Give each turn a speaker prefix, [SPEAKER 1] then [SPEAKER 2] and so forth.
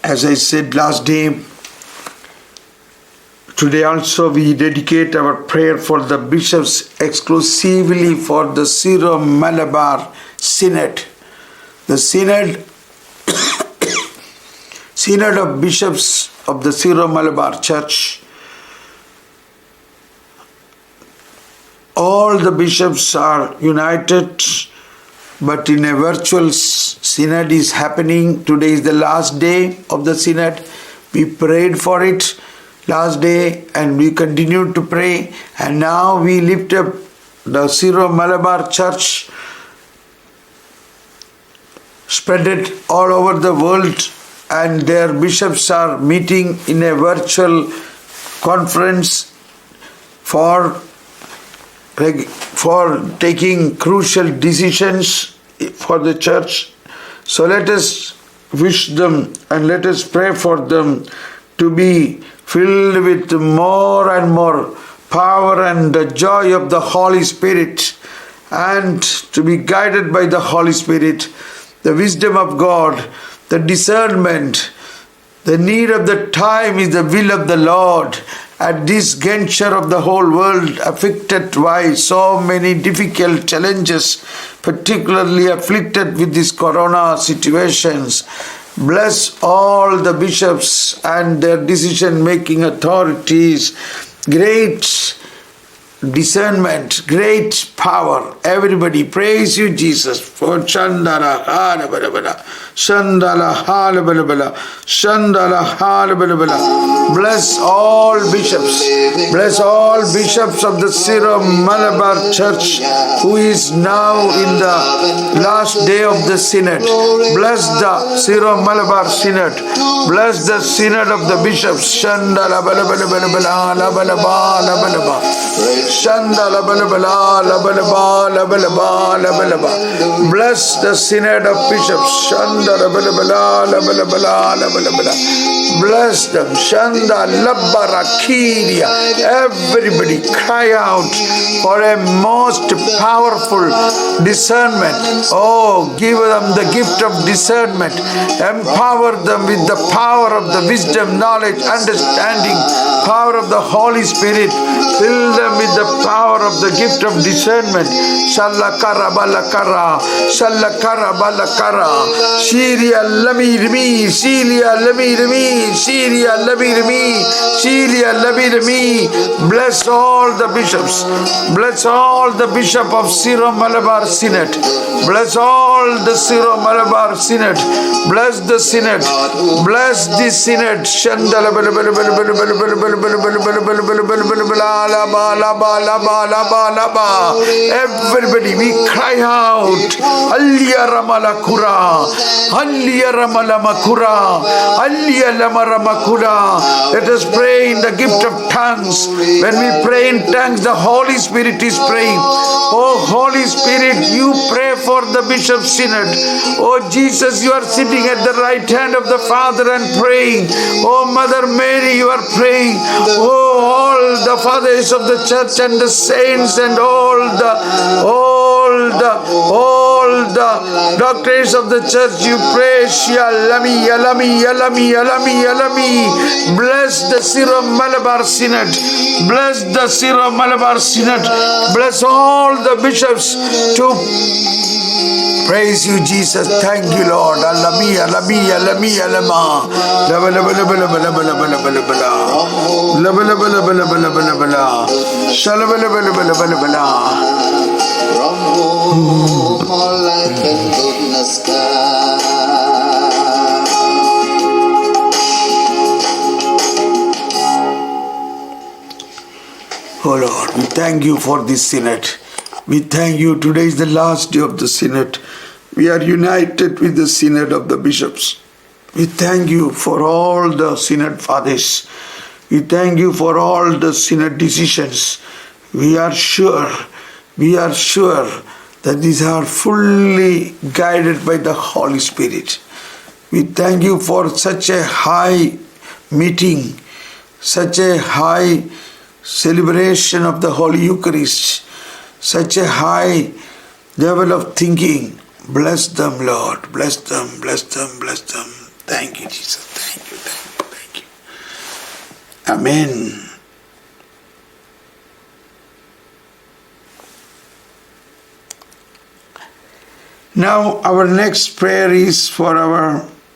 [SPEAKER 1] As I said last day, today also we dedicate our prayer for the bishops exclusively for the Syro-Malabar Synod. The Synod of Bishops of the Syro-Malabar Church. All the bishops are united, but in a virtual synod is happening. Today is the last day of the synod. We prayed for it last day and we continue to pray. And now we lift up the Syro-Malabar Church, spread it all over the world, and their bishops are meeting in a virtual conference for taking crucial decisions for the church. So let us wish them and let us pray for them to be filled with more and more power and the joy of the Holy Spirit, and to be guided by the Holy Spirit, the wisdom of God, the discernment. The need of the time is the will of the Lord. At this juncture of the whole world affected by so many difficult challenges, particularly afflicted with these corona situations, bless all the bishops and their decision-making authorities. Great discernment, great power. Everybody praise you, Jesus. For Chandala Hala Bala Bala, Chandala Hala Bala Bala, Chandala Hala Bala Bala. Bless all bishops. Bless all bishops of the Syro-Malabar Church, who is now in the last day of the synod. Bless the Syro-Malabar Synod. Bless the synod of the bishops. Chandala Bala Bala Bala Bala La Bala Bala Bala Bala. Shandala bala bala la bala bala bala bala bala bala. Bless the synod of bishops. Shandala bala bala la bala bala la bala bala. Bless them. Shanda labbara kiria. Everybody cry out for a most powerful discernment. Oh, give them the gift of discernment. Empower them with the power of the wisdom, knowledge, understanding, power of the Holy Spirit. Fill them with the power of the gift of discernment. Shallakara balakara, shallakara balakara, Shiria lamirmi, Shiria lamirmi, Shiria lamirmi, Shiria lamirmi. Bless all the bishops. Bless all the bishop of Syro-Malabar Synod. Bless all the Syro-Malabar Synod. Bless the synod. Bless the synod. Shandala bala bala bala bala bala bala bala bala bala bala bala bala bala bala bala. Everybody, we cry out. Alliya ramala kura, Alliya ramala makura, Alliya lamara makura. Let us pray in the gift of tongues. When we pray in tongues, the Holy Spirit is praying. Oh Holy Spirit, you pray for the Bishop Synod. Oh Jesus, you are sitting at the right hand of the Father and praying. Oh Mother Mary, you are praying. Oh, all the fathers of the church and the saints and all the doctors of the church, you pray. Yalami, yalami, yalami, yalami, yalami. Bless the Syro-Malabar Synod. Bless the Syro-Malabar Synod. Bless all the bishops to praise you, Jesus. Thank you, Lord. Alami, alami, alami, alama. Laba, laba, laba, laba, laba, laba, laba, laba, laba, laba, laba, laba, laba, laba, laba. Shalaba, laba, laba, laba, laba, laba.
[SPEAKER 2] From whom all life and goodness come.
[SPEAKER 1] Oh Lord, we thank you for this synod. We thank you. Today is the last day of the synod. We are united with the synod of the bishops. We thank you for all the synod fathers. We thank you for all the synod decisions. We are sure that these are fully guided by the Holy Spirit. We thank you for such a high meeting, such a high celebration of the Holy Eucharist, such a high level of thinking. Bless them, Lord. Bless them, bless them, bless them. Thank you, Jesus. Thank you. Amen. Now our next prayer is for our